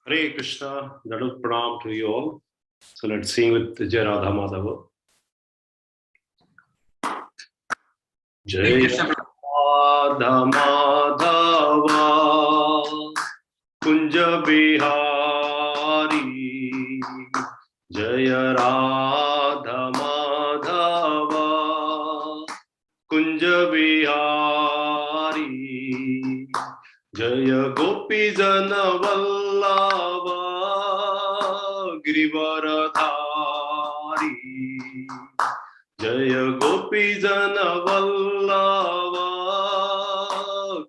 Hare Krishna, Daduk Pranam to you all. So let's sing with Jai Radha Madhava. Jai Radha Madhava Kunja Bihari. Jai Radha Madhava Kunja Bihari. Jaya Gopi Jana Vallabha Girivaradhari. Jaya Gopi Jana Vallabha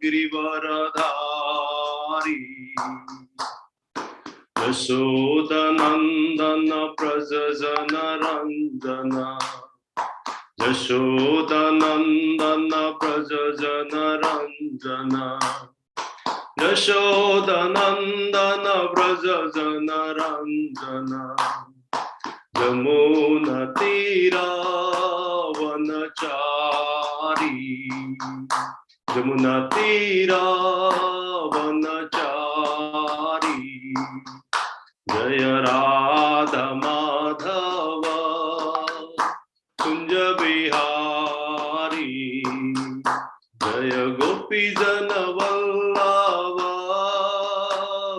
Girivaradhari. Yashoda Nandana Prajajana Ranjana. Yashoda Nandana Prajajana Ranjana. Yashoda Nandana Vrajajana Ranjana. Jamuna Tira Vanachari. Jamuna Tira Vanachari. Jaya Radha Madhava Kunja Bihari. Jaya Gopi Jana Vallabha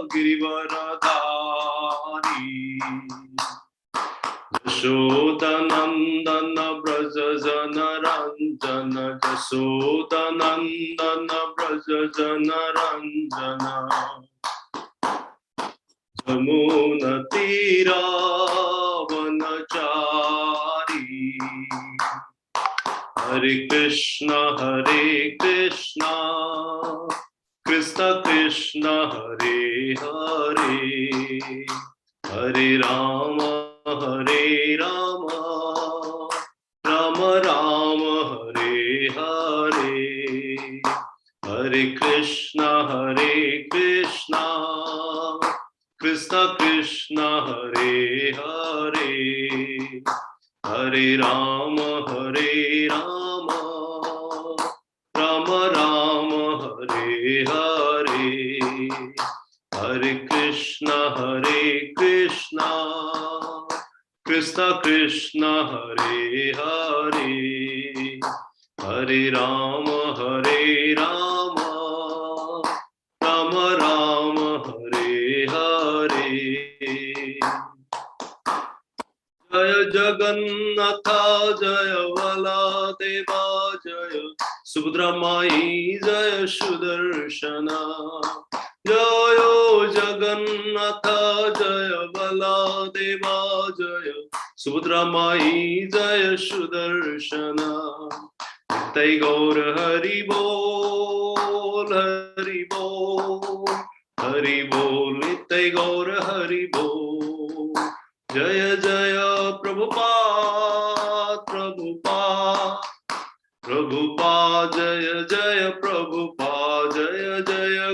Girivaradhari. Yashoda Nandana Brajajana Ranjana. Yashoda Nandana Brajajana Ranjana. Jamuna Tira Vanachari. Hare Krishna, Krishna Krishna, Hare Hare, Hare Rama, Rama Rama, Hare Hare, Hare Krishna, Krishna Krishna, Hare Hare, Hare Rama, Rama Rama, Hare Hare, Hare Krishna, Krishna Krishna, Hare Hare, Hare Rama, Rama Rama, Hare Hare. Jaya Jagannatha, Jaya Baladeva, Jaya Subhadra Mai, Jaya Sudarshana. Jaya Jagannatha, Jaya Baladeva, Jaya Subhadra Mai, Jaya Sudarshana. Nitai Gaur Hari Bol, Hari Bol, Hari Bol, Nitai Gaur Hari Bol. Jaya Jaya Prabhupada, Prabhupada, Jaya Jaya Prabhupada, Jaya Jaya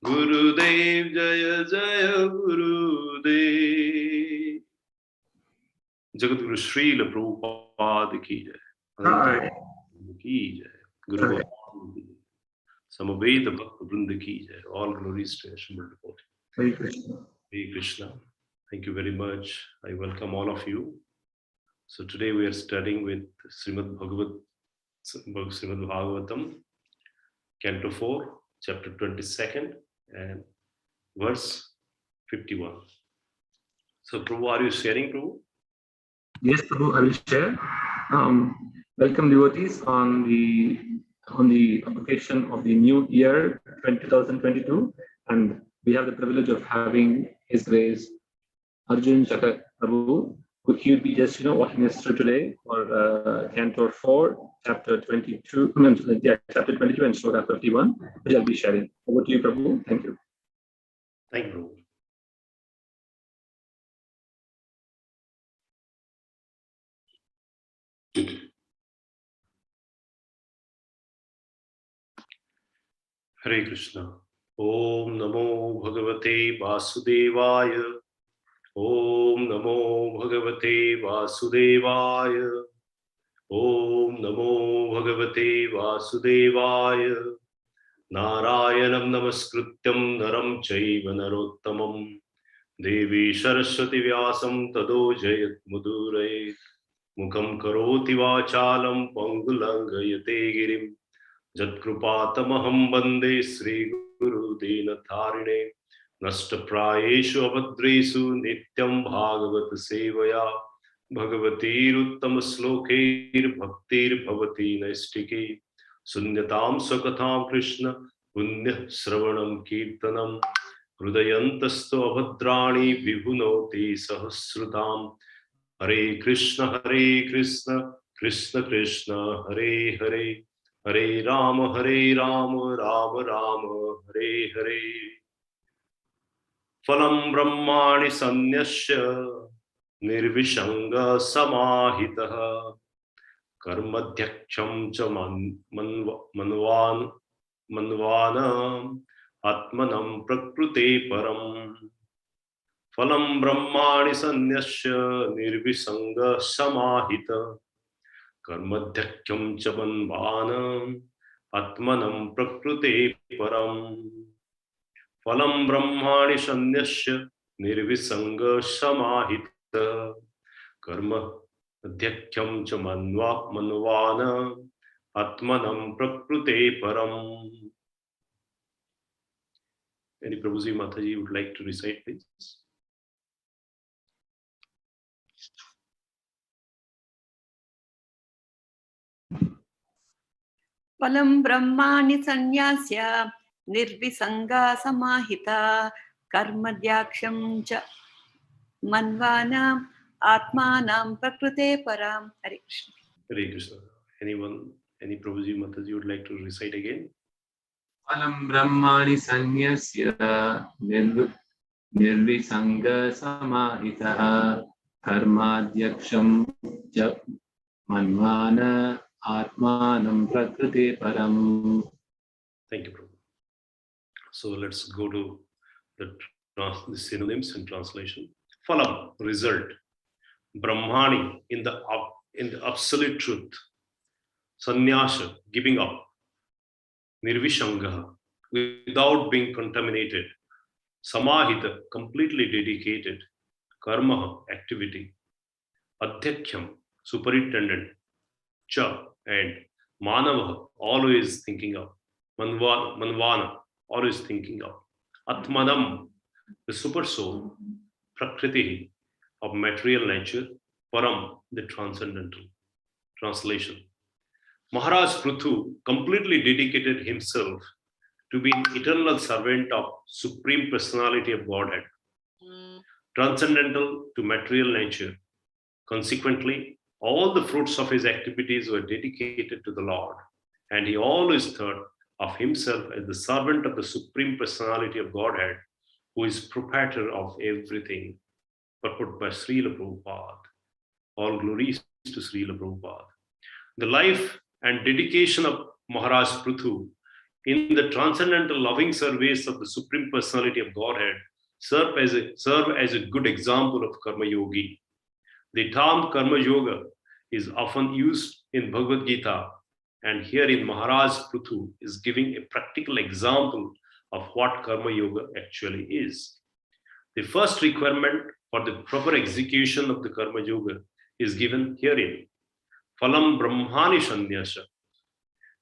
Gurudev, Jaya Jaya Gurudev. Jagat Guru Srila Prabhupada ki jai. Ki jai. Guru Samaveda Bhakta Vrinda ki jai. All glories to Assembled Devotee. Hare Krishna. Hare Krishna. Thank you very much. I welcome all of you. So today we are studying with Srimad Bhagavatam, Canto 4, Chapter 22nd and verse 51. So Prabhu, are you sharing, Prabhu? Yes, Prabhu, I will share. Welcome devotees on the occasion of the new year 2022, and we have the privilege of having His Grace Arjuna Sakha Prabhu. He will be just walking us through today for Canto 4, Chapter 22, Chapter 22 and Shloka 51, which I'll be sharing. Over to you, Prabhu. Thank you. Thank you, Prabhu. Hare Krishna. Om Namo Bhagavate Vasudevaya. Om Namo Bhagavate Vasudevaya. Om Namo Bhagavate Vasudevaya. Narayanam namaskrityam naram chaiva narottamam Devi Saraswati Vyasam tado jayat mudurayet Mukham karoti vachalam pangulangayate girim Jatkrupatamaham bande Sri Guru Dinatharine Nashtaprayeshu abhadresu nityam bhagavata sevaya Bhagavatir slokir bhaktir bhavati naistike Sunyatam sakatham Krishna punya sravanam kirtanam Hrudayantasto abhadrani vibhunoti sahasrutam Hare Krishna Krishna Krishna Hare Hare Hare Rama Rama Rama Hare Hare Phalam Brahmani Sanyasya Nirvishanga Samahitaha Karmadhyaksham cha manvana Atmanam Prakrute Param Phalam Brahmani Sanyasya Nirvisanga Samahita Karmadhyaksham cha manvana Atmanam Prakrute Param Phalam Brahmani Sanyasya Nirvisanga Samahita Karma Adhyakhyam cha manvana Atmanam Prakrute Param. Any Prabhuji Mataji would like to recite, please? Phalam Brahmani Sanyasya Nirvisanga Samahita Karmadhyaksham cha Manvana Atmanam Prakrute Param. Hare Krishna. Hare Krishna. Anyone, any Prabhuji Mataji would like to recite again? Phalam Brahmani Sanyasya Nirvisanga Samahitaha Karmadhyaksham cha Manvana Atmanam Prakrite Param. Thank you, Prabhu. So let's go to the synonyms and translation. Phalam, result. Brahmani, in the absolute truth. Sannyasa, giving up. Nirvishanga, without being contaminated. Samahita, completely dedicated. Karma, activity. Adhyakhyam, superintendent. Cha, and Manava, always thinking of. Manvana, always thinking of. Atmanam, the super soul. Prakriti, of material nature. Param, the transcendental. Translation. Maharaj Prithu completely dedicated himself to be an eternal servant of Supreme Personality of Godhead, transcendental to material nature. Consequently, all the fruits of his activities were dedicated to the Lord, and he always thought of himself as the servant of the Supreme Personality of Godhead, who is proprietor of everything. Purport by Srila Prabhupada. All glories to Srila Prabhupada. The life and dedication of Maharaj Prithu in the transcendental loving service of the Supreme Personality of Godhead serve as a good example of Karma Yogi. The term Karma Yoga is often used in Bhagavad Gita, and here in Maharaj Prithu is giving a practical example of what Karma Yoga actually is. The first requirement for the proper execution of the Karma Yoga is given herein. Phalam Brahmani Sanyasya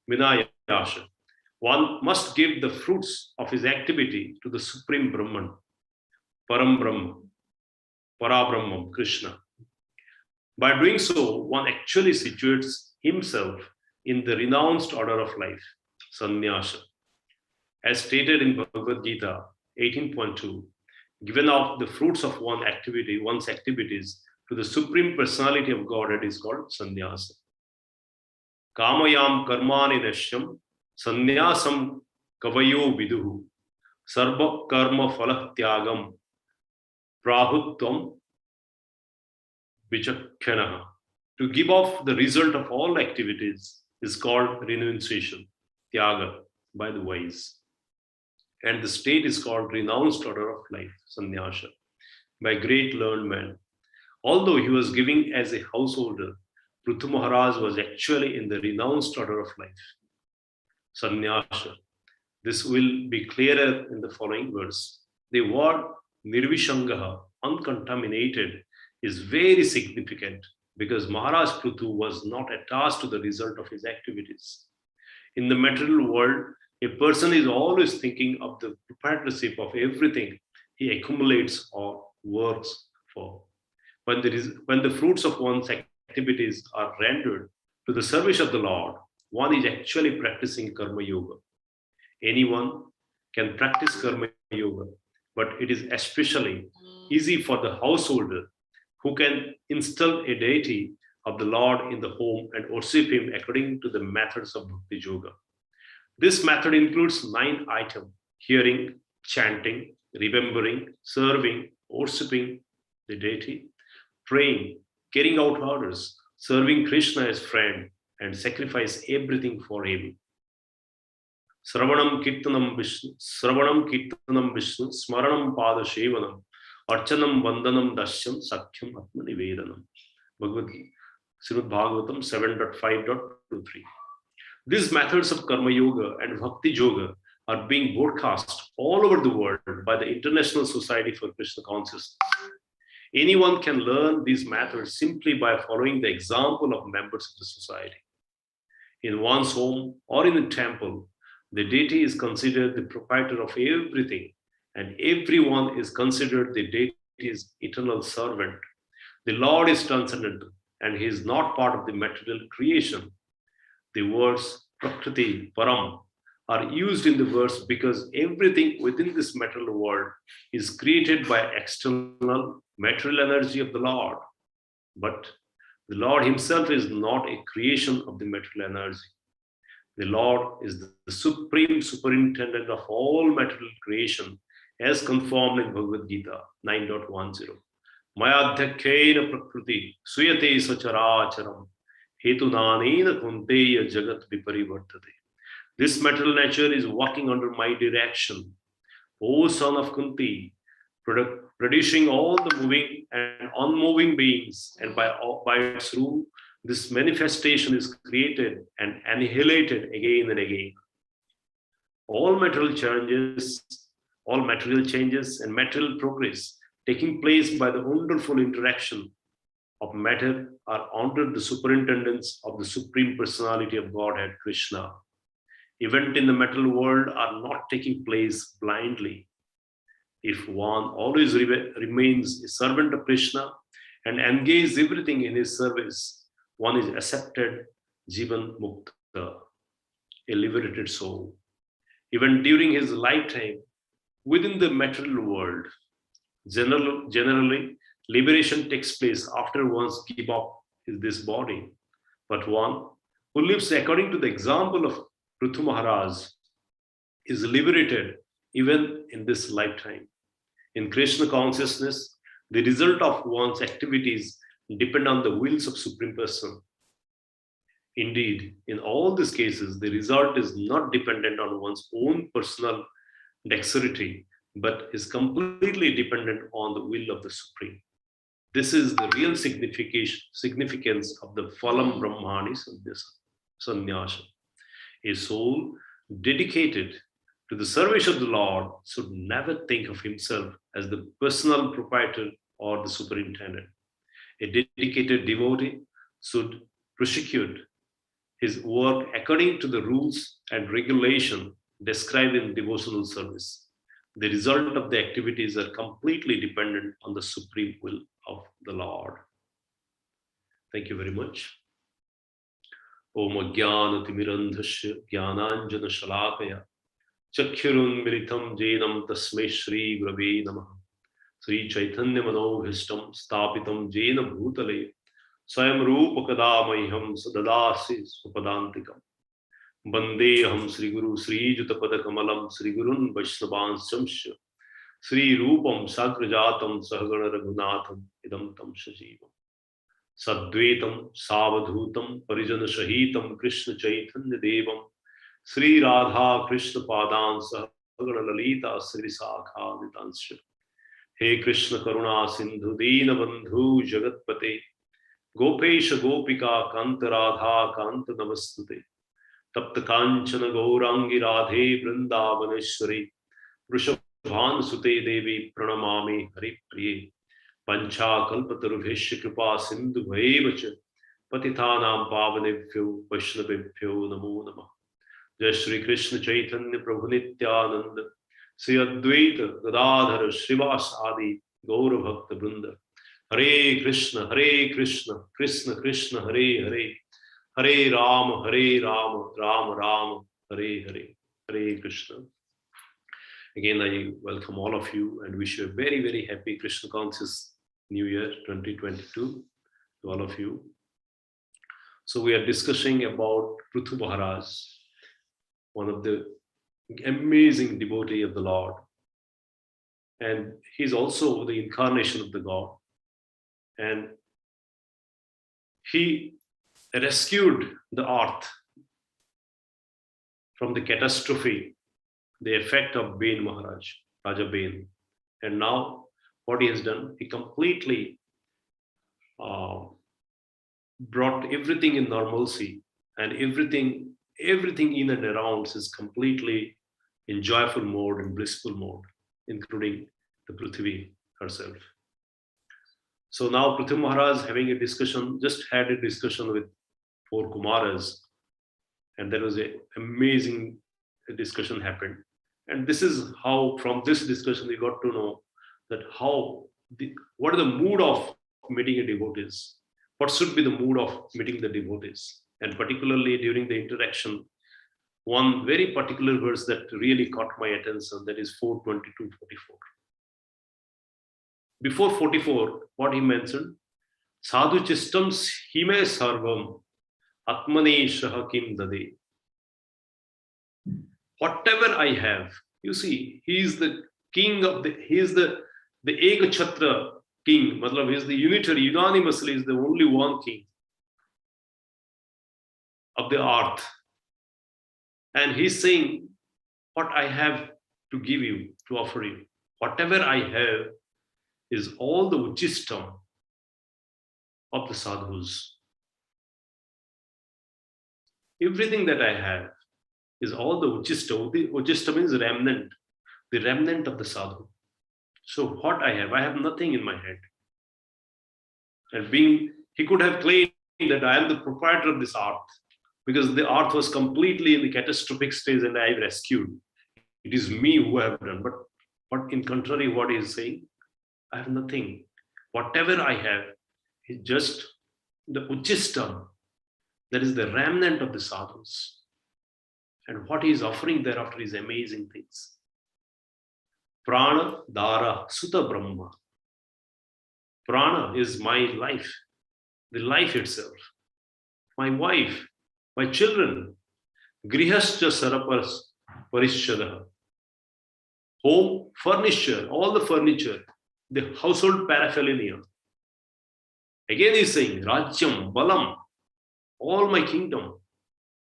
Vinayasha. One must give the fruits of his activity to the Supreme Brahman, Param Brahman, Parabrahman, Krishna. By doing so, one actually situates himself in the renounced order of life, Sannyasa. As stated in Bhagavad Gita 18.2, given off the fruits of one's activities to the Supreme Personality of Godhead is called Sannyasa. Kamayam karmani nashyam sannyasam kavayo viduhu sarva karma phalah tyagam prahutvam vichakhyanaha. To give off the result of all activities is called renunciation, tyaga, by the wise. And the state is called renounced order of life, sannyasa, by great learned man. Although he was giving as a householder, Prithu Maharaj was actually in the renounced order of life, sannyasa. This will be clearer in the following verse. The word nirvishangaha, uncontaminated, is very significant because Maharaj Prithu was not attached to the result of his activities. In the material world, a person is always thinking of the proprietorship of everything he accumulates or works for. When the fruits of one's activities are rendered to the service of the Lord, one is actually practicing karma yoga. Anyone can practice karma yoga, but it is especially easy for the householder who can install a deity of the Lord in the home and worship him according to the methods of bhakti yoga. This method includes 9 items: hearing, chanting, remembering, serving, worshipping the deity, praying, carrying out orders, serving Krishna as friend, and sacrifice everything for him. Sravanam Kirtanam Vishnu, Smaranam Pada Shevanam, Archanam Vandanam Dashyam, Sakhyam Atma Nivedanam. Srimad Bhagavatam 7.5.23. These methods of Karma Yoga and Bhakti Yoga are being broadcast all over the world by the International Society for Krishna Consciousness. Anyone can learn these methods simply by following the example of members of the society. In one's home or in a temple, the deity is considered the proprietor of everything, and everyone is considered the deity's eternal servant. The Lord is transcendental, and he is not part of the material creation. The words Prakriti, Param are used in the verse because everything within this material world is created by external material energy of the Lord. But the Lord himself is not a creation of the material energy. The Lord is the supreme superintendent of all material creation, as confirmed in Bhagavad Gita 9.10. Mayadhyakena prakriti suyate sacharacharam hetunanena kunteya jagat viparivartate. This material nature is walking under my direction, O son of Kunti, producing all the moving and unmoving beings, and by its rule, this manifestation is created and annihilated again and again. All material changes and material progress taking place by the wonderful interaction of matter are under the superintendence of the Supreme Personality of Godhead, Krishna. Events in the material world are not taking place blindly. If one always remains a servant of Krishna and engages everything in his service, one is accepted Jivan Mukta, a liberated soul. Even during his lifetime within the material world, generally liberation takes place after one's give up this body. But one who lives according to the example of Prithu Maharaj is liberated even in this lifetime. In Krishna consciousness, the result of one's activities depend on the wills of Supreme Person. Indeed, in all these cases, the result is not dependent on one's own personal dexterity, but is completely dependent on the will of the Supreme. This is the real significance of the Phalam Brahmani Sannyasa. A soul dedicated to the service of the Lord should never think of himself as the personal proprietor or the superintendent. A dedicated devotee should prosecute his work according to the rules and regulation described in devotional service. The result of the activities are completely dependent on the supreme will of the Lord. Thank you very much. Om Jnanatirandhasya Jnananjana Shalakaya Chakhurun Militam Jenam Tasmai Shri Gurave Namah. Sri Chaitanya Manobhishtam Stapitam Jena Bhutale Swayam Rupa Kadamaiham Sadadasi Supadantikam Bandeham Sri Guru Sri Jutapadakamalam Sri Gurun Vaishnavanshamsya Sri Rupam Sagrajatam Sahagana Raghunatham Idam Tam Shajivam Sadvetam Savadhutam Parijana Shahitam Krishna Chaitanya Devam Sri Radha Krishna Padan Sahagana Lalita Sri Sakha Nitansya. He Krishna Karuna Sindhu Dina Bandhu Jagatpate Gopesha Gopika Kanta Radha Kanta Namastute Tapta Kanchana Gaurangi Radhe Vrindavaneshwari Vrishabhan Sute Devi Pranamami Hari Priye Pancha Kalpatarubhesha Kripa Sindhu Bhaivacha Patithanam Pavanebhyo Vaishnavebhyo Namo Namah. Jai Shri Krishna Chaitanya Prabhu Nityananda Sri Advaita Gadadhara Srivas Adi Gaura Bhakta Vrinda. Hare Krishna, Krishna Krishna, Hare Hare, Hare Rama, Rama Rama, Hare Hare, Hare Krishna. Again, I welcome all of you and wish you a very, very happy Krishna conscious New Year 2022 to all of you. So we are discussing about Prithu Maharaj, one of the amazing devotee of the Lord. And he's also the incarnation of the God. And he rescued the earth from the catastrophe, the effect of Bain Maharaj, Raja Bain. And now what he has done, he completely brought everything in normalcy, and everything in and around is completely in joyful mode and blissful mode, including the Prithvi herself. So now Prithu Maharaj having a discussion, just had a discussion with 4 Kumaras, and there was an amazing discussion happened. And this is how, from this discussion, we got to know that what is the mood of meeting a devotees? What should be the mood of meeting the devotees? And particularly during the interaction, one very particular verse that really caught my attention, that is 4:22-44. Before 44, what he mentioned, Sadhu chistam hime sarvam atmane shahakim dade. Whatever I have, you see, he is the king of he is the Ekachatra king. Matlab, he is the unitary, unanimously is the only one king of the earth. And he's saying, what I have to give you, to offer you, whatever I have is all the uchistam of the sadhus. Everything that I have is all the uchista. Uchista means remnant, the remnant of the sadhu. So what I have nothing in my head. And he could have claimed that I am the proprietor of this earth, because the earth was completely in the catastrophic stage and I rescued. It is me who have done. But in contrary, what he is saying, I have nothing. Whatever I have is just the uchistam, that is the remnant of the sadhus. And what he is offering thereafter is amazing things. Prana, Dara, Sutta Brahma. Prana is my life, the life itself. My wife, my children. Grihascha Sarapas Parishadaha. Home, furniture, all the furniture, the household paraphernalia. Again he's saying, Rajyam, Balam, all my kingdom,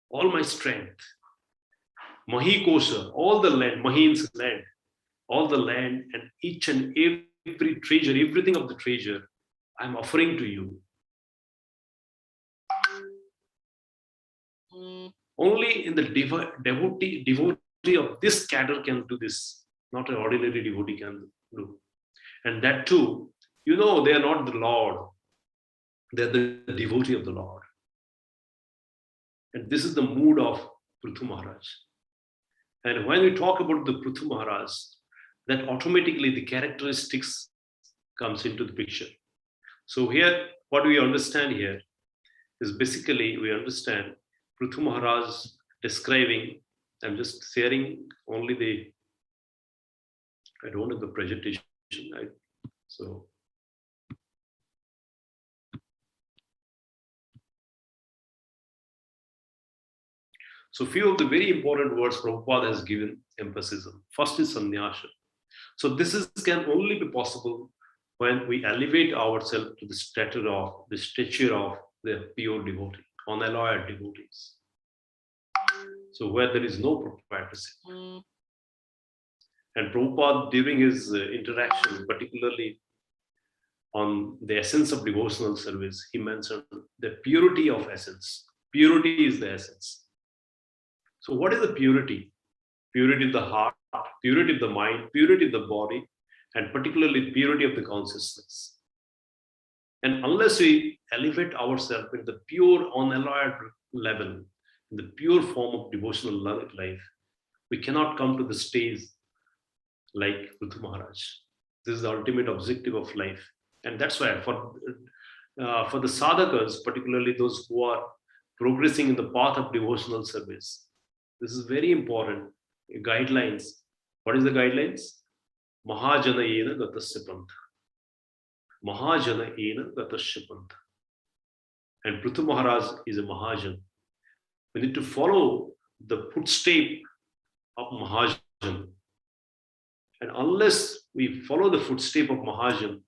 all my strength. Mahi Kosha, all the land, Mahin's land, all the land, and each and every treasure, everything of the treasure, I'm offering to you. Only in the devotee of this cadre can do this. Not an ordinary devotee can do. And that too, they are not the Lord. They're the devotee of the Lord. And this is the mood of Prithu Maharaj. And when we talk about the Prithu Maharaj, that automatically the characteristics comes into the picture. So here, what we understand here is basically we understand Prithu Maharaj describing, I'm just sharing only I don't have the presentation, right? So few of the very important words Prabhupada has given emphasis on. First is sannyasa. So this can only be possible when we elevate ourselves to the stature of the pure devotee, unalloyed devotees. So where there is no proprietorship. And Prabhupada, during his interaction, particularly on the essence of devotional service, he mentioned the purity of essence. Purity is the essence. So what is the purity? Purity of the heart, purity of the mind, purity of the body, and particularly purity of the consciousness. And unless we elevate ourselves in the pure, unalloyed level, in the pure form of devotional life, we cannot come to the stage like Prithu Maharaj. This is the ultimate objective of life. And that's why for the sadhakas, particularly those who are progressing in the path of devotional service, this is very important. Guidelines. What is the guidelines? Mahajana yena gatasya pantha. Mahajana yena gatasya pantha. And Prithu Maharaj is a Mahajan. We need to follow the footstep of Mahajan. And unless we follow the footstep of Mahajan,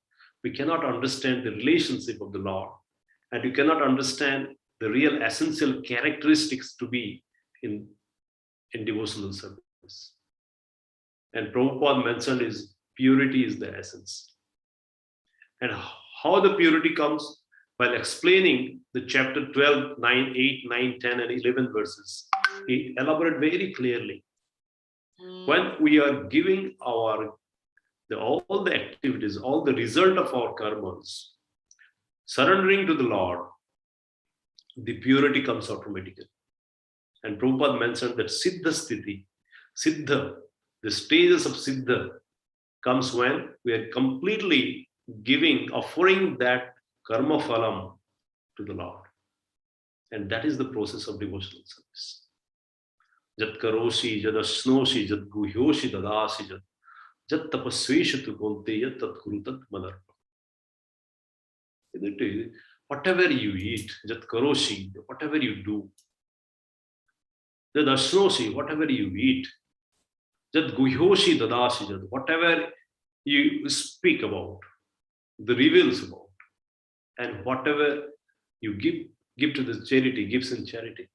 we cannot understand the relationship of the Lord. And we cannot understand the real essential characteristics to be in devotional service. And Prabhupada mentioned is purity is the essence. And how the purity comes? While explaining the chapter 12, 9, 8, 9, 10, and 11 verses, he elaborated very clearly. When we are giving all the activities, all the result of our karmas, surrendering to the Lord, the purity comes automatically. And Prabhupada mentioned that Siddha Sthiti, Siddha, the stages of Siddha comes when we are completely offering that karma phalam to the Lord. And that is the process of devotional service. Jat karoshi, jad ashnoshi, jad guhyoshi dadasi, jat tapasvesha tu konteya tat kurutat madarpa. Whatever you eat, jat karoshi, whatever you do, jad ashnoshi, whatever you eat, jad guhyoshi dadasi, jad whatever you speak about, the reveals about, and whatever you give to the charity, gives in charity.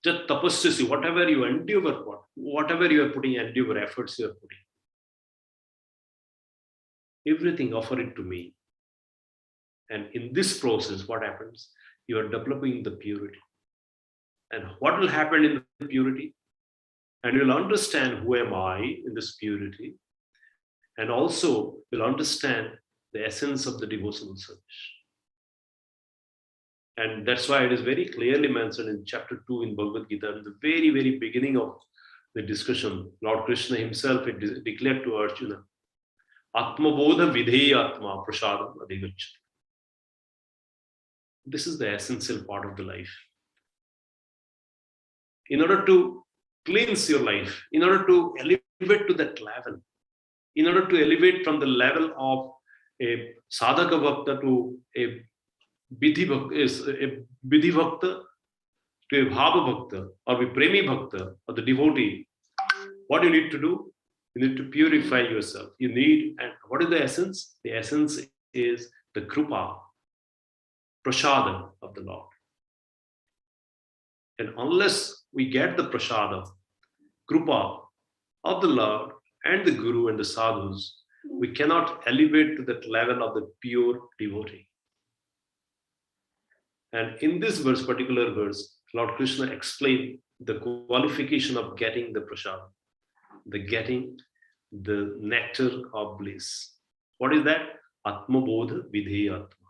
Just tapasyasi, whatever you endure, whatever you are putting, endure efforts you are putting, everything offer it to me. And in this process, what happens? You are developing the purity. And what will happen in the purity? And you'll understand who am I in this purity, and also you'll understand the essence of the devotional service. And that's why it is very clearly mentioned in chapter 2 in Bhagavad Gita, in the very, very beginning of the discussion, Lord Krishna himself declared to Arjuna, Atma Bodha Videya Atma Prasadam Adhigachati. This is the essential part of the life. In order to cleanse your life, in order to elevate to that level, in order to elevate from the level of a sadhaka bhakta to a vidhi bhakta to a bhava bhakta or a premi bhakta or the devotee, what you need to do? You need to purify yourself. You need, and what is the essence? The essence is the krupa, prasada of the Lord. And unless we get the prasada, krupa of the Lord and the Guru and the sadhus, we cannot elevate to that level of the pure devotee. And in this particular verse, Lord Krishna explained the qualification of getting the prasad, getting the nectar of bliss. What is that? Atma Bodha Vidheya Atma.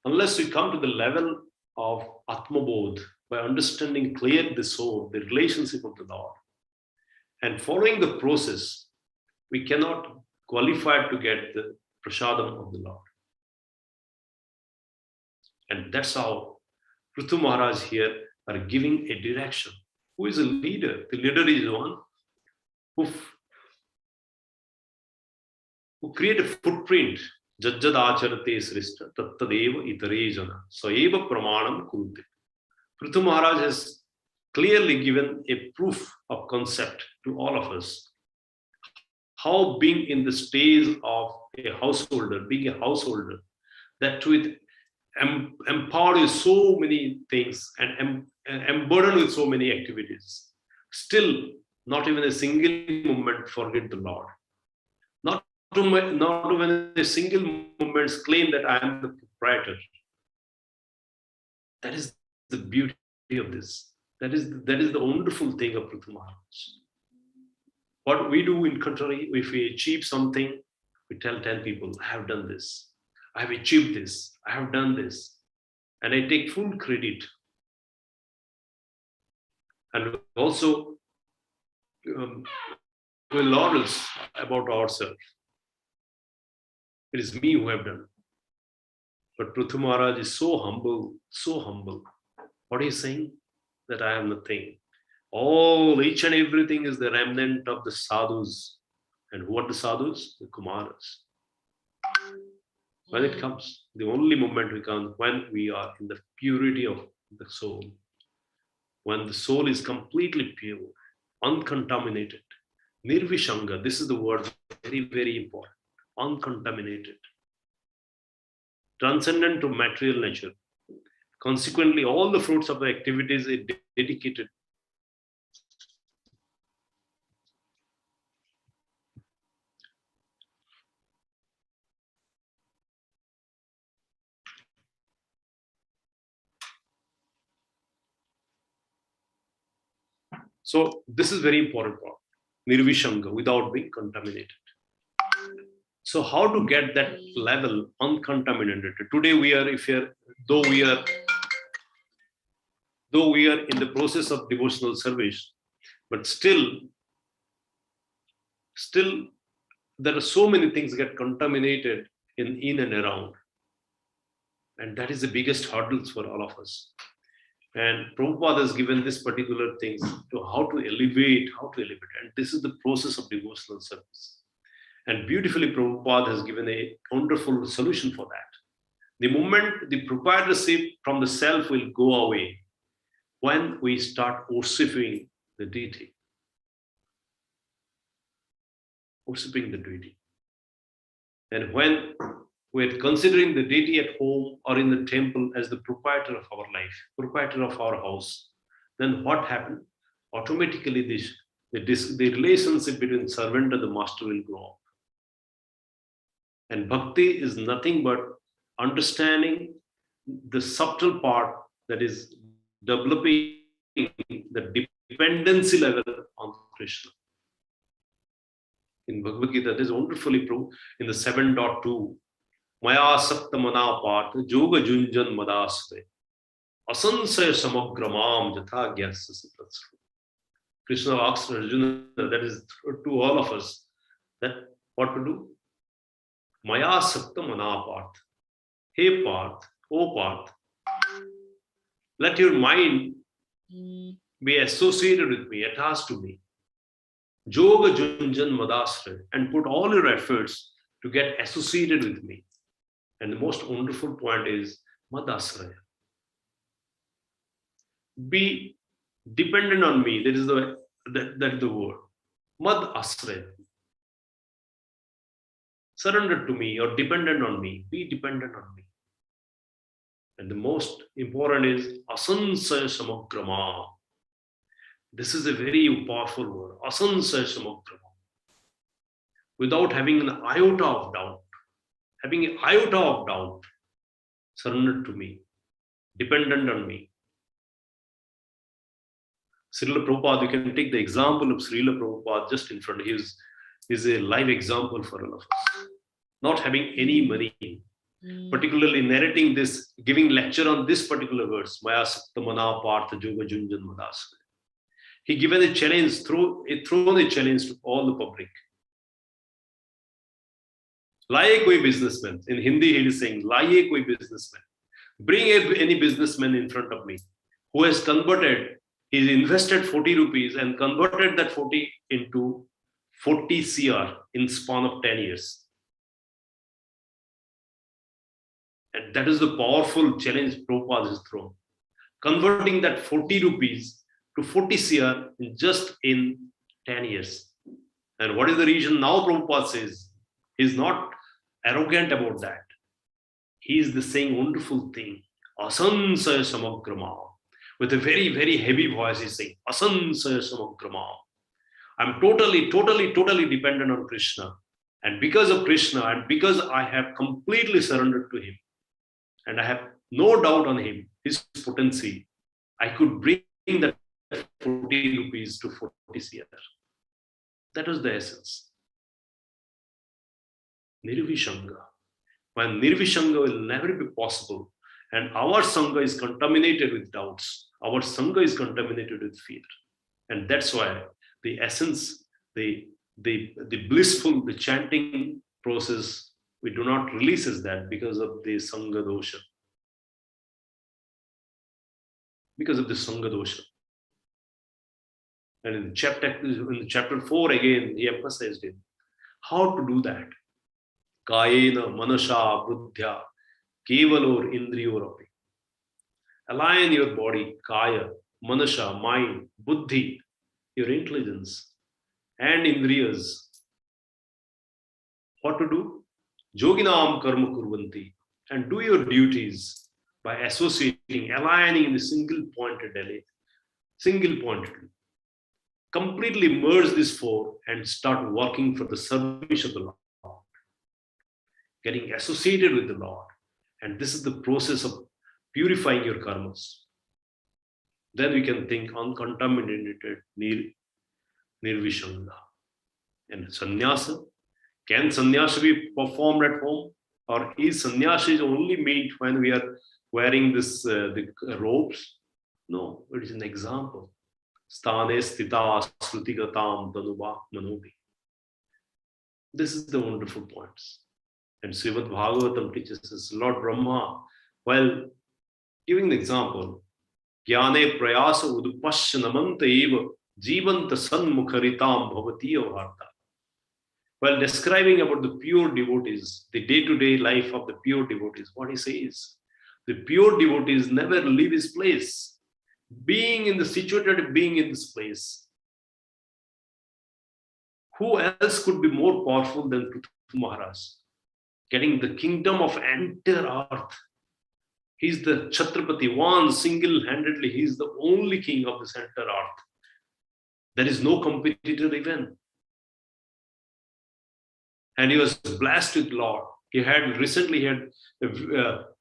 Unless we come to the level of Atma Bodh by understanding clearly the soul, the relationship of the Lord, and following the process, we cannot qualify to get the prasadam of the Lord. And that's how Prithu Maharaj here are giving a direction. Who is a leader? The leader is one who create a footprint. Jajjad acharate srishta tattadeva itare jana saeva pramanam kurute. Prithu Maharaj has clearly given a proof of concept to all of us. How being in the stage of a householder, being a householder, that with empowered with so many things and emburdened with so many activities, still not even a single moment forget the Lord. Not even a single moment claim that I am the proprietor. That is the beauty of this. That is the wonderful thing of Prithu Maharaj. What we do in contrary, if we achieve something, we tell 10 people, I have done this, I have achieved this, I have done this, and I take full credit. And also we laurels about ourselves. It is me who have done. But Prithu Maharaj is so humble, so humble. What is he saying? That I am nothing. Each and everything is the remnant of the sadhus. And who are the sadhus? The Kumaras. When it comes, the only moment we come when we are in the purity of the soul. When the soul is completely pure, uncontaminated. Nirvishanga, this is the word, very, very important. Uncontaminated. Transcendent to material nature. Consequently, all the fruits of the activities are dedicated. So this is very important part. Nirvishanga, without being contaminated. So how to get that level uncontaminated? Today though we are in the process of devotional service, but still there are so many things get contaminated in and around. And that is the biggest hurdles for all of us. And Prabhupada has given this particular things to how to elevate. And this is the process of devotional service. And beautifully, Prabhupada has given a wonderful solution for that. The moment the proprietorship from the self will go away, when we start worshiping the deity. Worshipping the deity. And when we're considering the deity at home or in the temple as the proprietor of our life, proprietor of our house, then what happened? Automatically, the relationship between servant and the master will grow up. And bhakti is nothing but understanding the subtle part, that is developing the dependency level on Krishna. In Bhagavad Gita, that is wonderfully proved in the 7.2. Maya sakta mana partha yoga junjan madasve asansaya samagramam jatha gyasa sitratsru. Krishna asks Arjuna, that is to all of us, that what to do? Maya sakta mana partha. Hey Parth, O Parth, let your mind be associated with me, attached to me. Yoga junjan madasve, and put all your efforts to get associated with me. And the most wonderful point is madasraya. Be dependent on me. That is the word. Mad asraya. Surrender to me or dependent on me. Be dependent on me. And the most important is asansaya samagrama. This is a very powerful word. Asansaya samagrama. Without having an iota of doubt. Having an iota of doubt. Surrender to me. Dependent on me. Srila Prabhupada, you can take the example of Srila Prabhupada just in front. He is a live example for all of us. Not having any money, particularly narrating this, giving lecture on this particular verse, Maya Sakta Mana Partha Yoga Junjan Madas. He given a challenge, thrown a challenge to all the public. Laye koi businessman. In Hindi, he is saying, Laye koi businessman. Bring any businessman in front of me who has converted. He invested 40 rupees and converted that 40 into 40 CR in span of 10 years. And that is the powerful challenge Prabhupada has thrown. Converting that 40 rupees to 40 CR in 10 years. And what is the reason now Prabhupada says? He's not arrogant about that. He is the same wonderful thing. Asansaya samagrama. With a very, very heavy voice, he's saying, Asansaya samagrama. I'm totally dependent on Krishna. And because of Krishna, and because I have completely surrendered to him, and I have no doubt on him, his potency, I could bring that 40 rupees to 40 CR. That was the essence. Nirvishanga. When Nirvishanga will never be possible, and our Sangha is contaminated with doubts, our Sangha is contaminated with fear. And that's why the essence, the blissful, the chanting process, we do not release as that because of the Sangha dosha. Because of the Sangha dosha. And in chapter 4 again, he emphasized it. How to do that? Kayena, manasha, buddhya, kevalor indriyorapi. Align your body, kaya, manasha, mind, buddhi, your intelligence, and indriyas. What to do? Yoginam karma kurvanti. And do your duties by associating, aligning in the single pointedly. Completely merge these four and start working for the service of the Lord. Getting associated with the Lord. And this is the process of purifying your karmas. Then we can think uncontaminated nirvishanga. And sannyasa. Can sannyasa be performed at home? Or is sannyasa only meant when we are wearing the robes? No, it is an example. Sthane stita srutigatam danuva manobi. This is the wonderful points. And Srimad Bhagavatam teaches us, Lord Brahma, while giving the example, Jnane prayasa udupashyanamanta eva jivanta sanmukharitam bhavatiya varta. While describing about the pure devotees, the day-to-day life of the pure devotees, what he says, the pure devotees never leave his place. Situated being in this place. Who else could be more powerful than Prithu Maharaj? Getting the kingdom of entire earth. He's the Chhatrapati, one single-handedly. He's the only king of this entire earth. There is no competitor even. And he was blessed with Lord. He had recently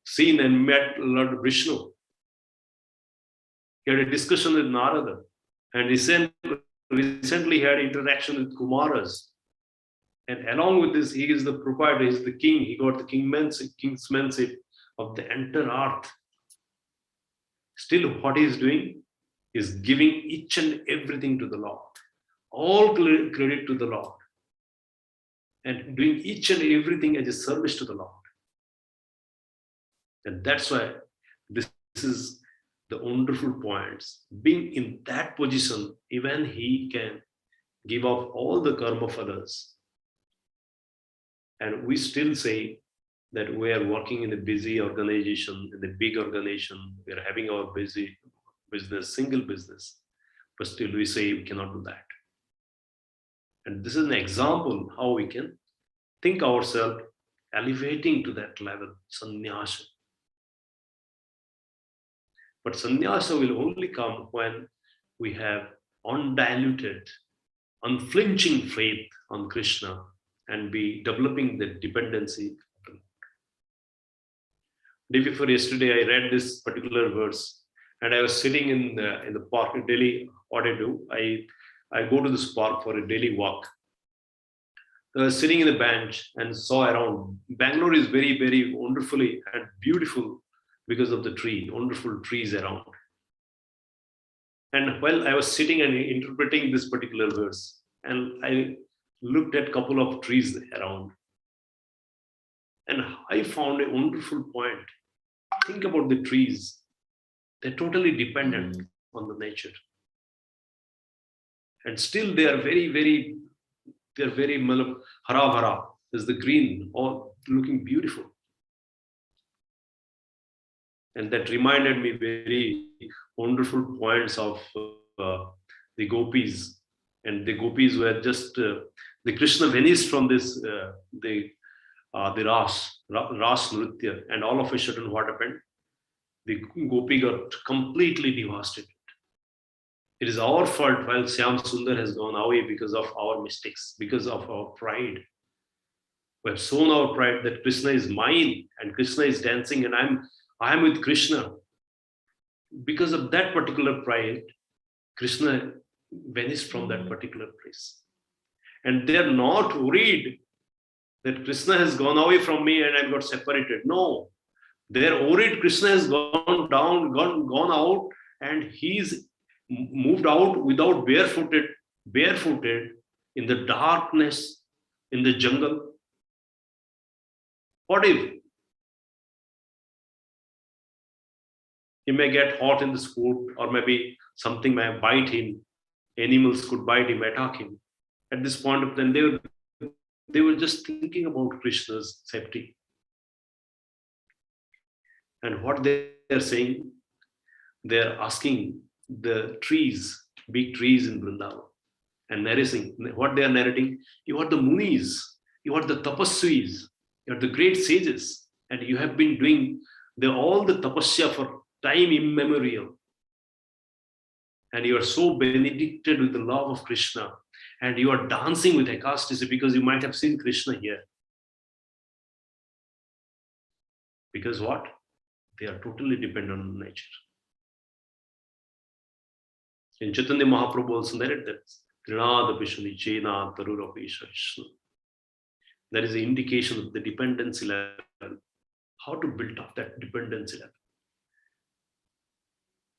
seen and met Lord Vishnu. He had a discussion with Narada. And recently had interaction with Kumaras. And along with this, he is the proprietor, he is the king. He got the kingsmanship of the entire earth. Still, what he is doing is giving each and everything to the Lord. All credit to the Lord. And doing each and everything as a service to the Lord. And that's why this is the wonderful points. Being in that position, even he can give up all the karma of others. And we still say that we are working in a busy organization, in a big organization. We are having our busy business, single business. But still we say we cannot do that. And this is an example how we can think ourselves elevating to that level, sannyasa. But sannyasa will only come when we have undiluted, unflinching faith on Krishna and be developing the dependency. Day before yesterday, I read this particular verse, and I was sitting in the park in Delhi. What I do, I go to this park for a daily walk. I was sitting in the bench and saw around. Bangalore is very, very wonderfully and beautiful because of the wonderful trees around. And while I was sitting and interpreting this particular verse, and I looked at a couple of trees around, and I found a wonderful point. Think about the trees. They're totally dependent on the nature. And still they are very hara-bhara. There's the green, all looking beautiful. And that reminded me very wonderful points of the gopis. And the gopis were just, the Krishna vanished from this, the Ras Nritya. And all of a sudden what happened? The gopi got completely devastated. It is our fault while Shyam Sundar has gone away because of our mistakes, because of our pride. We have shown our pride that Krishna is mine and Krishna is dancing and I am with Krishna. Because of that particular pride, Krishna vanished from that particular place. And they are not worried that Krishna has gone away from me and I got separated. No, they are worried Krishna has gone down, gone out, and he's moved out without barefooted in the darkness, in the jungle. What if he may get hot in this food, or maybe something may bite him, animals could bite him, attack him? At this point of time, they were just thinking about Krishna's safety. And what they are saying, they are asking the trees, big trees in Vrindavan, and narrating what they are narrating. You are the munis, you are the tapasvis, you are the great sages, and you have been doing all the tapasya for time immemorial. And you are so benedicted with the love of Krishna, and you are dancing with ecstasy because you might have seen Krishna here. Because what? They are totally dependent on nature. In Chaitanya Mahaprabhu also narrated that Trinada Pishani Chena Tarurapi Vishnu. That is the indication of the dependency level. How to build up that dependency level.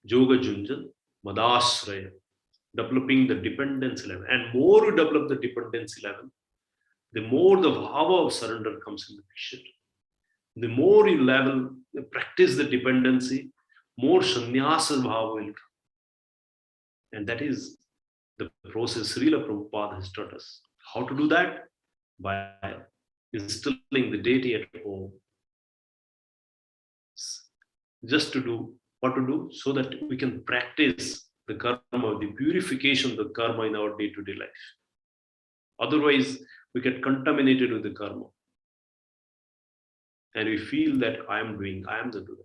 Yoga Junjan, Madasraya, developing the dependency level. And more you develop the dependency level, the more the bhava of surrender comes in the picture. The more you practice the dependency, more sannyasa bhava will come. And that is the process Srila Prabhupada has taught us. How to do that? By instilling the deity at home. Just to do what to do, so that we can practice the karma, the purification of the karma in our day-to-day life. Otherwise, we get contaminated with the karma. And we feel that I am the doer.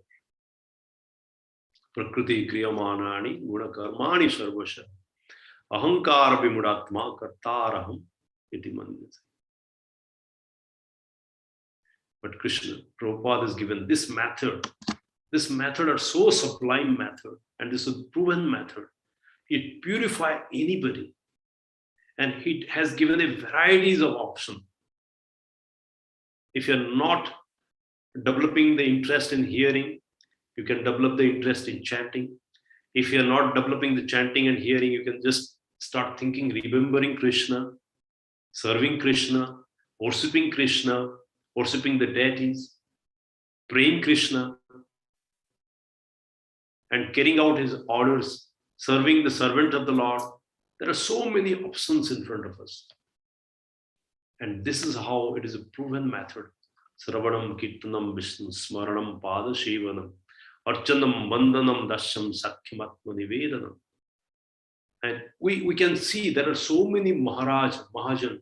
Prakriti kriyamanani guna karmani sarvasha ahankara vimudatma kartaraham iti manyate. But Krishna, Prabhupada has given this method. This method are so sublime method, and this is a proven method. It purifies anybody, and it has given a varieties of options. If you're not developing the interest in hearing, you can develop the interest in chanting. If you're not developing the chanting and hearing, you can just start thinking, remembering Krishna, serving Krishna, worshipping the deities, praying Krishna, and carrying out his orders, serving the servant of the Lord. There are so many options in front of us. And this is how it is a proven method. Sravanam, Kirtanam, Vishnu, Smaranam, Pada, Shivanam, Archanam, Vandanam, Dasham, Sakhyamatma, Nivedanam. And we can see there are so many Mahajan,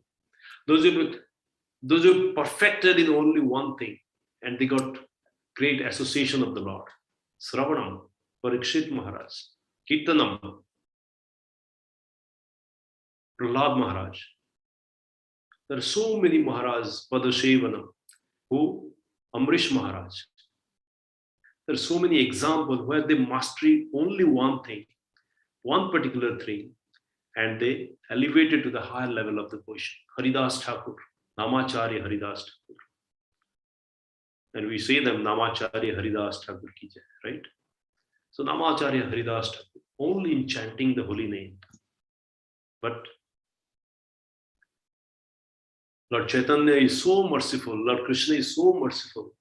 those who perfected in only one thing, and they got great association of the Lord. Sravanam, Parikshit Maharaj, Kirtanam, Prahlad Maharaj. There are so many Maharajs, Padashevanam, who Amrish Maharaj. There are so many examples where they mastery only one thing, one particular thing, and they elevated to the higher level of the position. Haridas Thakur, Namacharya Haridas Thakur. And we say them Namacharya Haridas Thakur ki jai, right? So Namacharya Haridas Thakur, only in chanting the holy name. But Lord Chaitanya is so merciful, Lord Krishna is so merciful.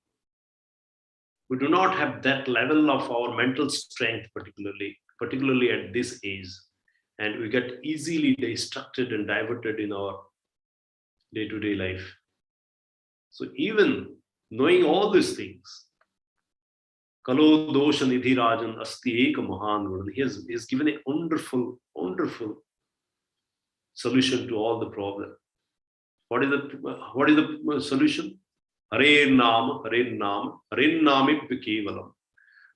We do not have that level of our mental strength, particularly at this age. And we get easily distracted and diverted in our day-to-day life. So even knowing all these things, Kalo dosha nidhi rajan asti eka mahan guna. He has given a wonderful solution to all the problems. What is the solution? Hare Nam, Hare Namip Kevalam.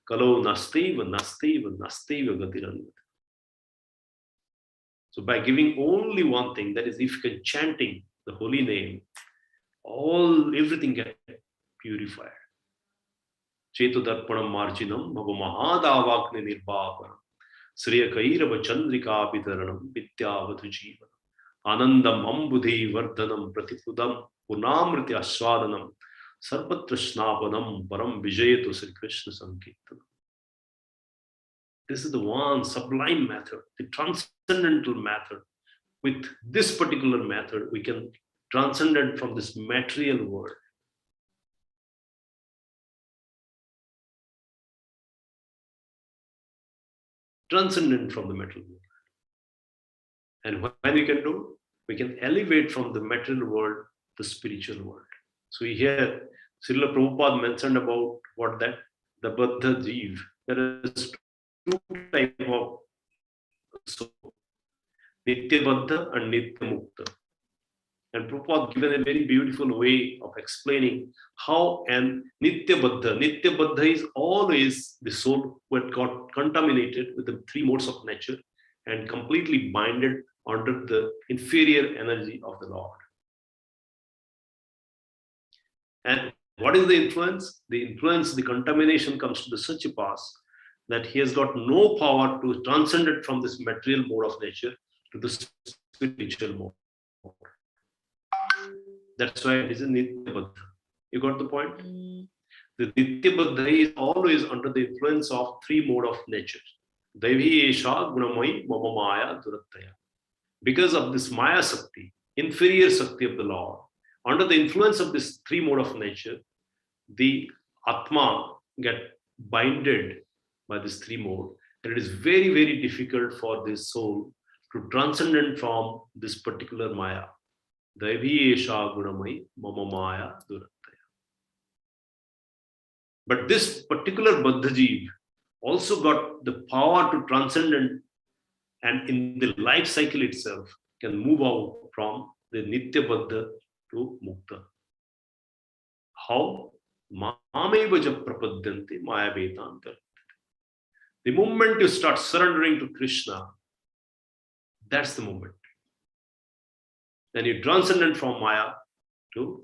Kalo Nasteva Gatiran. So by giving only one thing, that is, if you can chanting the holy name, everything gets purified. Chetudarpanam marjinam bhava mahadavagni nirvapanam Sriya Kairava Chandrika Bitaranam Vidyavatu Jivanam Anandam Ambudhi Vardhanam Pratipudam Punamriti Aswadanam Sarvatra Snapanam Param Vijayato Sri Krishna Sankirtanam. This is the one sublime method, the transcendental method. With this particular method, we can transcend from this material world. Transcendent from the material world. And when we can do, we can elevate from the material world to the spiritual world. So here, Srila Prabhupada mentioned about what that, the Baddha Jeev. There is two types of soul, Nitya Baddha and Nitya Mukta. And Prabhupada given a very beautiful way of explaining how an Nitya Baddha is always the soul who got contaminated with the three modes of nature and completely binded under the inferior energy of the Lord. And what is the influence? The influence, the contamination comes to such a pass that he has got no power to transcend it from this material mode of nature to the spiritual mode. That's why it is a Nitya Baddha. You got the point? The Nitya Baddha is always under the influence of three mode of nature. Devi Esha Gunamai Mama Maya Durattaya. Because of this Maya Sakti, inferior Sakti of the Lord, under the influence of this three mode of nature, the Atma get binded by this three mode, and it is very, very difficult for this soul to transcend from this particular Maya. Devi Esha Gunamai Mama Maya Durattaya. But this particular Baddha Jeev also got the power to transcend, and in the life cycle itself can move out from the Nitya Baddha to Mukta. How? Mamevaja prapadyanti maya vedanta. The moment you start surrendering to Krishna, that's the moment. Then you transcend from Maya to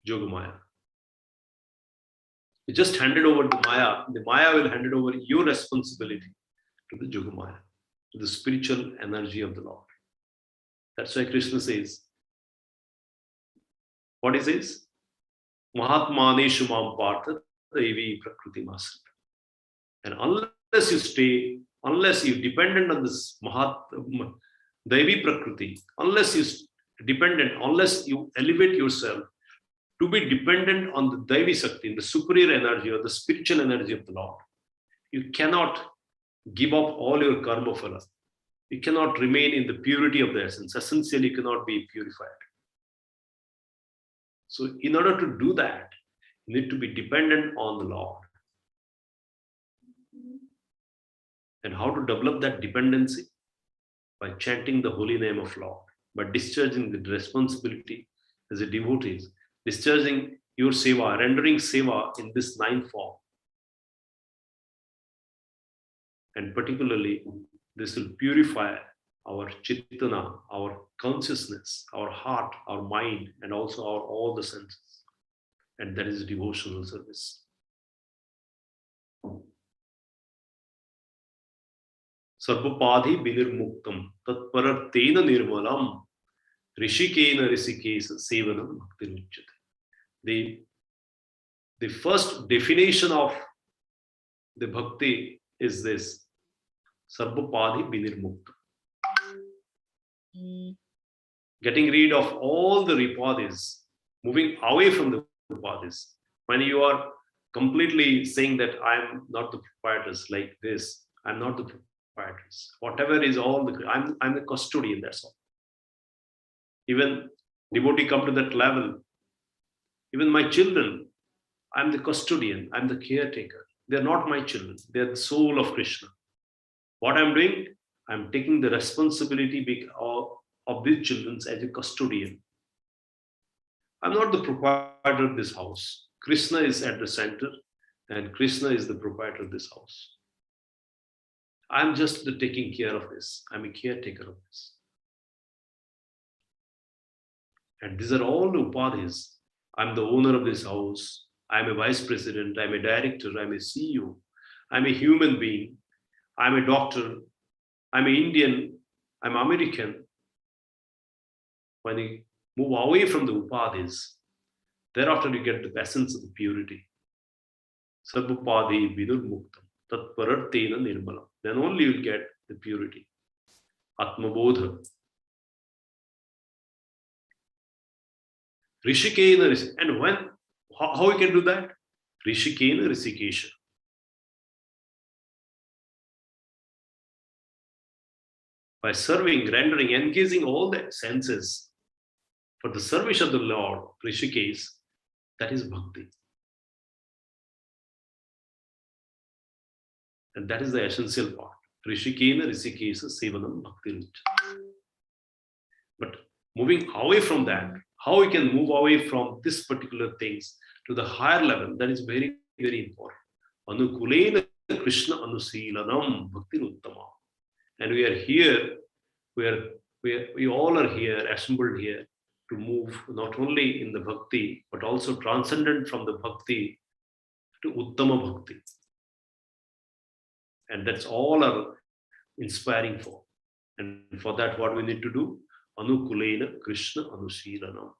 Yogamaya. You just hand it over to Maya. The Maya will hand it over your responsibility to the Yogamaya, to the spiritual energy of the Lord. That's why Krishna says, what he says? Mahatmaneshu mam partha devi prakriti masrita. And unless you dependent on this Devi Prakriti, unless you elevate yourself to be dependent on the Devi Sakti, the superior energy or the spiritual energy of the Lord, you cannot give up all your karma phala. You cannot remain in the purity of the essence. Essentially, you cannot be purified. So in order to do that, you need to be dependent on the Lord. And how to develop that dependency? By chanting the holy name of Lord, by discharging the responsibility as a devotee, discharging your seva, rendering seva in this ninth form. And particularly, this will purify our chittana, our consciousness, our heart, our mind, and also all the senses. And that is devotional service. Sarvapadhi binirmuktam tatparartena nirmalam rishikena risikesa sevanam bhakti. The first definition of the bhakti is this: Sarvapadhi binirmuktam. Getting rid of all the ripadis, moving away from the ripadis. When you are completely saying that I am not the proprietors like this, I'm not the proprietors. Whatever is all the, I'm the custodian, that's all. Even devotee come to that level. Even my children, I'm the custodian, I'm the caretaker. They're not my children, they're the soul of Krishna. What I'm doing, I'm taking the responsibility of these children as a custodian. I'm not the proprietor of this house. Krishna is at the center, and Krishna is the proprietor of this house. I'm just taking care of this. I'm a caretaker of this. And these are all the upadhis. I'm the owner of this house. I'm a vice president, I'm a director, I'm a CEO, I'm a human being, I'm a doctor, I'm an Indian, I'm American. When you move away from the upadhis, thereafter you get the essence of the purity. Sarvapadi vidurmuktam tat parartena nirmalam. Then only you'll get the purity. Atmabodha. Rishikena. And when, how we can do that? Rishikena Rishikesha. By serving, rendering, engaging all the senses for the service of the Lord, Rishikesh, that is bhakti. And that is the essential part. Rishikena Rishikesha Sevanam Bhakti. But moving away from that, how we can move away from this particular things to the higher level, that is very, very important. Anukulena Krishna Anusilanam Bhakti Uttama. And we are here, we all are here, assembled here to move not only in the bhakti, but also transcendent from the bhakti to Uttama Bhakti. And that's all are inspiring for. And for that, what we need to do? Anukulena Krishna Anusilanam.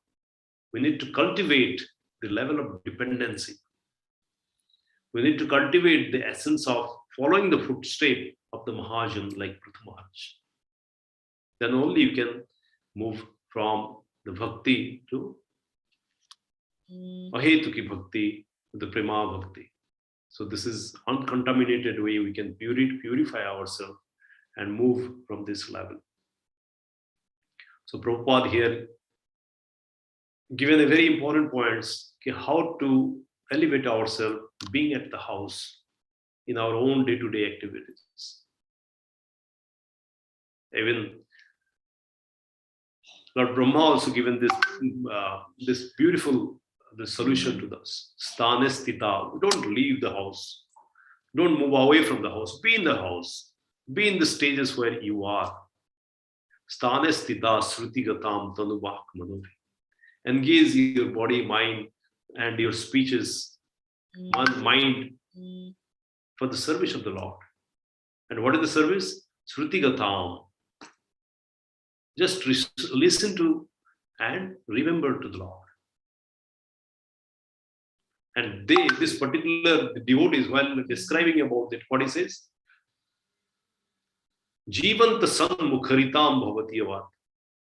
We need to cultivate the level of dependency. We need to cultivate the essence of following the footstep of the Mahajan like Prithu Maharaj. Then only you can move from the bhakti to ahetuki bhakti to the prema bhakti. So this is uncontaminated way we can purify ourselves and move from this level. So Prabhupada here given a very important points how to elevate ourselves being at the house in our own day-to-day activities. Even Lord Brahma also given this beautiful solution to this. Sthane sthita. Don't leave the house. Don't move away from the house. Be in the house. Be in the stages where you are. Sthane sthita srutigatam tanubhak manovi. Engage your body, mind, and your speeches, mind for the service of the Lord. And what is the service? Srutigatam. Just listen to and remember to the Lord. And this particular devotees, while describing about it, what he says? Jivanta sanmukharitam bhavati avat.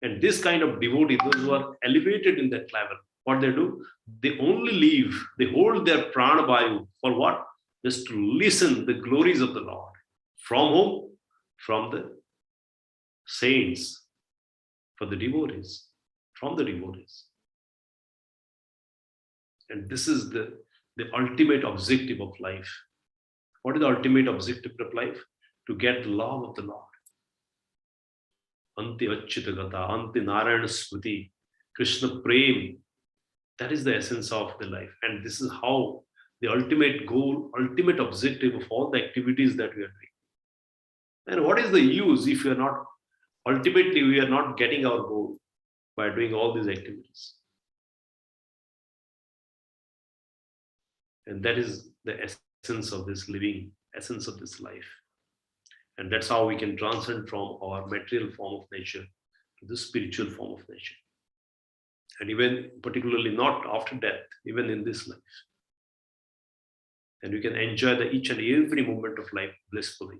And this kind of devotee, those who are elevated in that level, what they do? They only leave, they hold their prana vayu for what? Just to listen the glories of the Lord. From whom? From the saints. For the devotees, from the devotees. And this is the ultimate objective of life. What is the ultimate objective of life? To get the love of the Lord. Anti Achyutagata, Anti Narayana Smriti, Krishna Prem. That is the essence of the life. And this is how the ultimate goal, ultimate objective of all the activities that we are doing. And what is the use if we are not, ultimately we are not getting our goal by doing all these activities? And that is the essence of this living, essence of this life. And that's how we can transcend from our material form of nature to the spiritual form of nature. And even particularly not after death, even in this life. And we can enjoy each and every moment of life blissfully.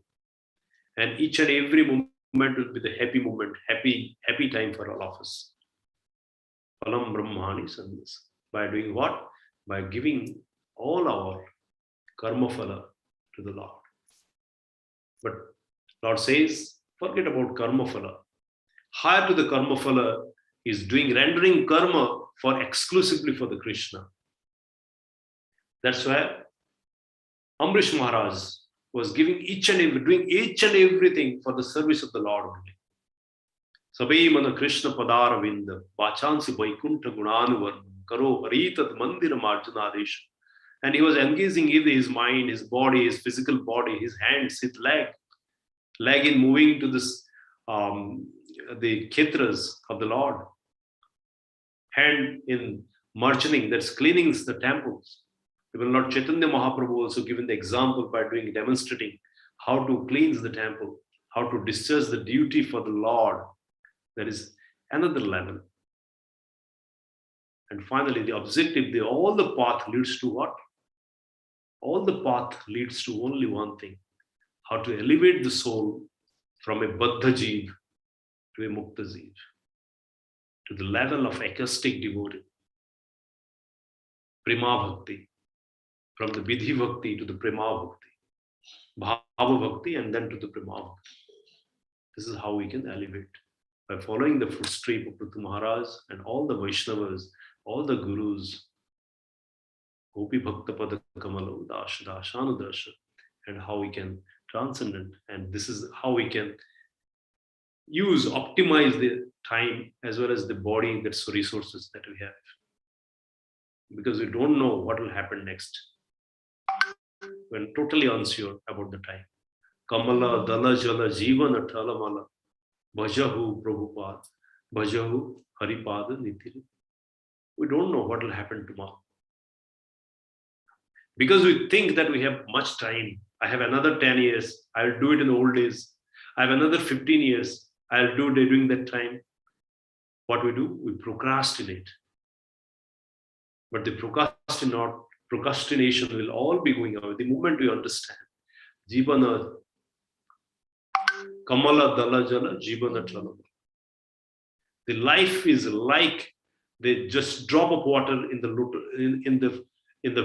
And each and every moment will be the happy moment, happy time for all of us. Palam Brahmani Sandhya. By doing what? By giving all our karma phala to the Lord. But Lord says, forget about karma phala. Higher to the karma phala is rendering karma exclusively for the Krishna. That's why Amrish Maharaj was doing each and everything for the service of the Lord only. Sabai mana Krishna padara vinda, vachansi vaikunta gunanuvarnam, karo haritad mandiram arjunadesh. And he was engaging either his mind, his body, his physical body, his hands, his leg in moving to this, the khetras of the Lord. Hand in margining, that's cleaning the temples. Even Lord Chaitanya Mahaprabhu also given the example by demonstrating how to cleanse the temple, how to discharge the duty for the Lord. There is another level. And finally, the objective, all the path leads to what? All the path leads to only one thing: how to elevate the soul from a Baddha Jeev to a Mukta Jeev, to the level of acoustic devotee, Prema Bhakti, from the Vidhi Bhakti to the Prema Bhakti, Bhava Bhakti, and then to the Prema Bhakti. This is how we can elevate. By following the footstep of Prithu Maharaj and all the Vaishnavas, all the Gurus, Gopi Bhakta Pada Kamala, Dash, Dashanudasha, and how we can transcend it. And this is how we can optimize the time as well as the body, that's resources that we have. Because we don't know what will happen next. We're totally unsure about the time. Kamala, Dala, Jala, Jivana, Talamala, Bhajahu, Prabhupada, Bhajahu, Haripada, Nitiri. We don't know what will happen tomorrow. Because we think that we have much time. I have another 10 years. I'll do it in the old days. I have another 15 years. I'll do it during that time. What we do? We procrastinate. But the procrastination will all be going away the moment we understand. Jivana, Kamala, Dala, Jala, Jivana, Chalama. The life is like the just drop of water in the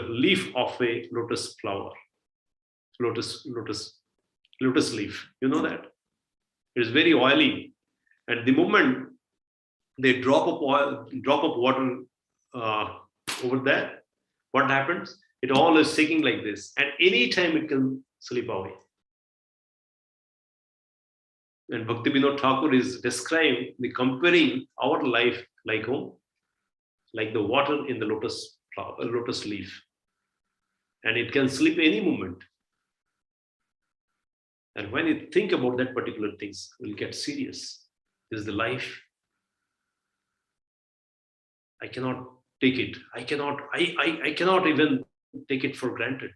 leaf of a lotus flower, lotus leaf. You know that it is very oily, and the moment they drop of water over there, what happens? It all is shaking like this, and anytime it can slip away. And Bhakti Vinod Thakur is comparing our life like the water in the lotus leaf, and it can slip any moment. And when you think about that particular things, we'll get serious. This is the life. I cannot take it. I cannot even take it for granted.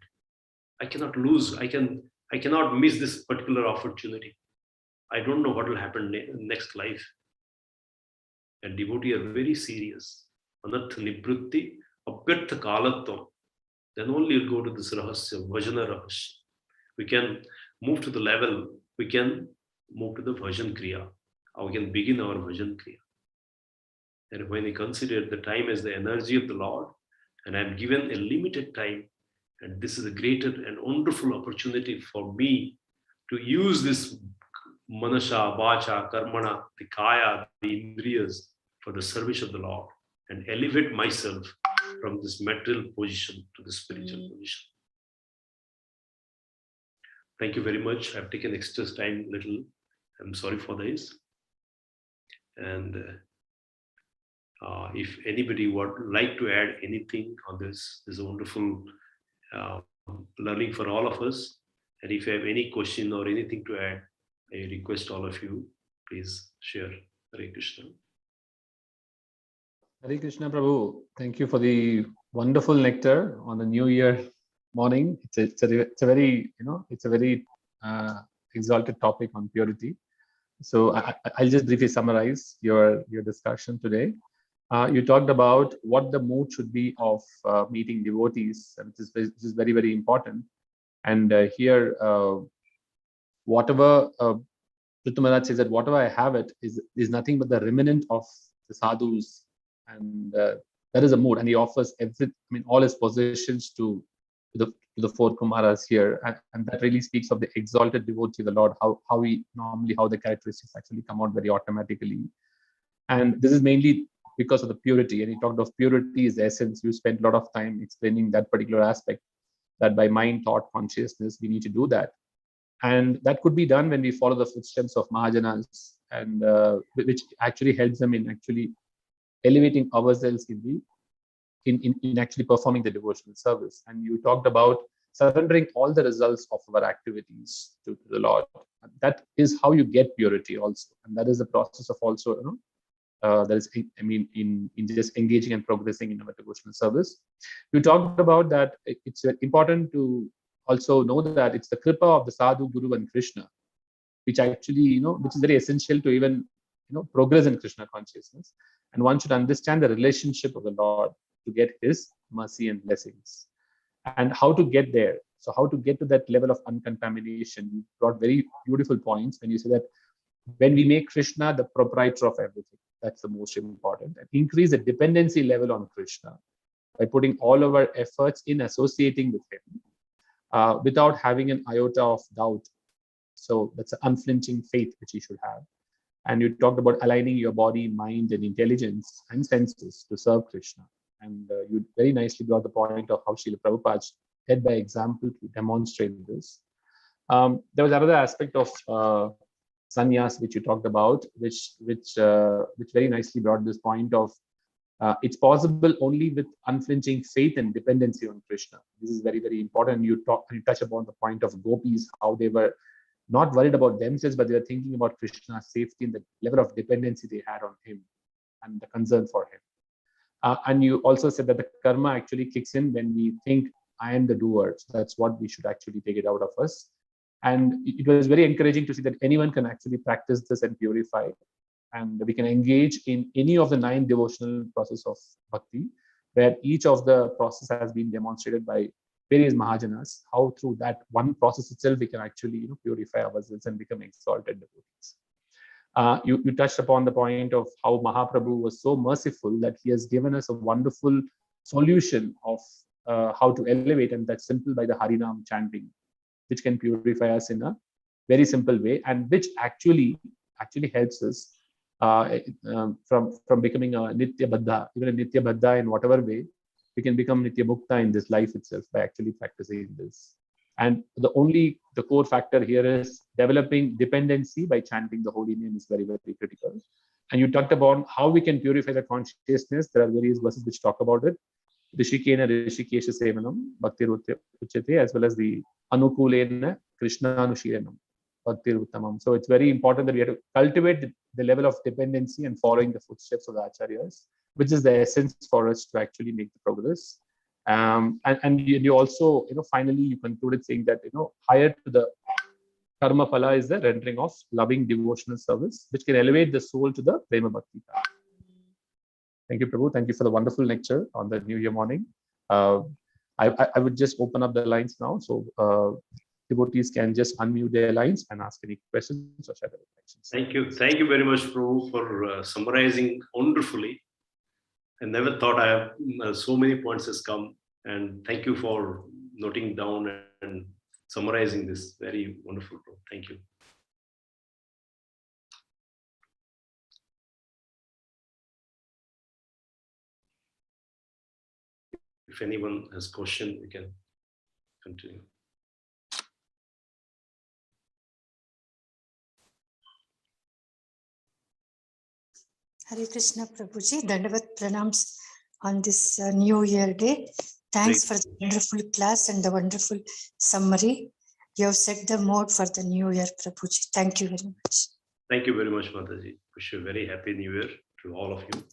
I cannot lose. I cannot miss this particular opportunity. I don't know what will happen next life. And devotee are very serious. Anartha nibrutti, abhyartha kalatvam. Then only you'll go to this rahasya, bhajana rahasya. We can move to the level, we can move to the bhajan kriya. Or we can begin our bhajan kriya. And when we consider the time as the energy of the Lord, and I'm given a limited time, and this is a greater and wonderful opportunity for me to use this manasha, vacha, karmana, the kaya, the indriyas for the service of the Lord and elevate myself from this material position to the spiritual position. Thank you very much. I've taken extra time little. I'm sorry for this. And if anybody would like to add anything on this is a wonderful learning for all of us. And if you have any question or anything to add, I request all of you, please share. Hare Krishna. Hare Krishna, Prabhu. Thank you for the wonderful nectar on the New Year morning. It's a very exalted topic on purity. So I'll just briefly summarize your discussion today. You talked about what the mood should be of meeting devotees, which is very, very important. And here, whatever Prithu Maharaj says that whatever I have it is nothing but the remnant of the sadhus, and that is a mood. And he offers all his possessions to the four Kumaras here, and that really speaks of the exalted devotee of the Lord. How the characteristics actually come out very automatically, and this is mainly because of the purity. And he talked of purity is the essence. You spent a lot of time explaining that particular aspect, that by mind, thought, consciousness, we need to do that. And that could be done when we follow the footsteps of Mahajanas, and which actually helps them in actually elevating ourselves in actually performing the devotional service. And you talked about surrendering all the results of our activities to the Lord. That is how you get purity also. And that is the process of also, that is, I mean, in just engaging and progressing in our devotional service. You talked about that it's important to also know that it's the kripa of the sadhu, guru, and Krishna, which actually, which is very essential to even, progress in Krishna consciousness. And one should understand the relationship of the Lord to get his mercy and blessings, and how to get there. So how to get to that level of uncontamination. You brought very beautiful points when you say that when we make Krishna the proprietor of everything, that's the most important, and increase the dependency level on Krishna by putting all of our efforts in associating with him, without having an iota of doubt. So that's an unflinching faith which you should have. And you talked about aligning your body, mind, and intelligence and senses to serve Krishna. And you very nicely brought the point of how Srila Prabhupada led by example to demonstrate this. There was another aspect of sannyas which you talked about, which very nicely brought this point of it's possible only with unflinching faith and dependency on Krishna. This is very, very important. You touch upon the point of gopis, how they were not worried about themselves, but they were thinking about Krishna's safety and the level of dependency they had on him and the concern for him. And you also said that the karma actually kicks in when we think, I am the doer. So that's what we should actually take it out of us. And it was very encouraging to see that anyone can actually practice this and purify. And we can engage in any of the 9 devotional process of bhakti, where each of the process has been demonstrated by various Mahajanas, how through that one process itself we can actually purify ourselves and become exalted devotees. You touched upon the point of how Mahaprabhu was so merciful that he has given us a wonderful solution of how to elevate, and that's simple by the Harinam chanting, which can purify us in a very simple way, and which actually helps us from becoming a Nitya Baddha, even a Nitya Baddha in whatever way. We can become Nitya Mukta in this life itself by actually practicing this. And the core factor here is developing dependency by chanting the holy name is very, very critical. And you talked about how we can purify the consciousness. There are various verses which talk about it. Rishikena Rishikesha Sevanam, Bhakti Uchyate, as well as the Anukulena Krishna Anushiranam, Bhakti Uttamam. So it's very important that we have to cultivate the level of dependency and following the footsteps of the Acharyas, which is the essence for us to actually make the progress. And you also, finally you concluded saying that, higher to the karma phala is the rendering of loving devotional service, which can elevate the soul to the prema bhakti. Thank you, Prabhu. Thank you for the wonderful lecture on the New Year morning. I would just open up the lines now, so devotees can just unmute their lines and ask any questions or share their reflections. Thank you very much, Prabhu, for summarizing wonderfully. I never thought I have so many points has come, and thank you for noting down and summarizing this. Very wonderful, Prabhu. Thank you. If anyone has question, we can continue. Hare Krishna Prabhuji, Dandavat Pranams on this New Year day. Thanks for the wonderful class and the wonderful summary. You have set the mode for the New Year, Prabhuji. Thank you very much. Thank you very much, Mataji. Wish you a very happy New Year to all of you.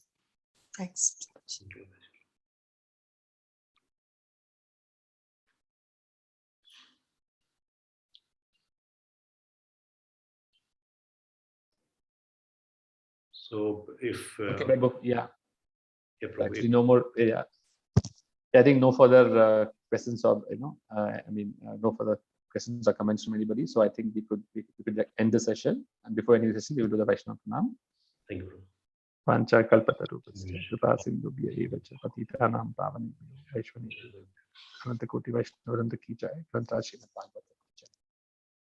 Thanks. Thank you. So if okay, Prabhu, yeah, Prabhu, actually no more. Yeah, I think no further questions or no further questions or comments from anybody. So I think we could end the session. And before ending the session, we will do the Vaishnava Pranam. Thank you, Prabhu. Pancha kalpatarupasya kripa sindhubhya eva cha patitanam pavanebhyo vaishvanebhyo anantakoti vaishnavavrinda ki jai.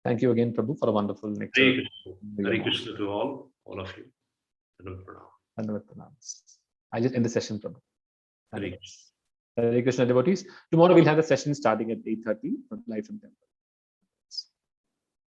Thank you again, Prabhu, for a wonderful lecture. Hare Krishna to all of you. Dandavat pranams. I just end the session, Prabhu. Hare Krishna. Hare Krishna devotees. Tomorrow we'll have the session starting at 8:30 live from temple.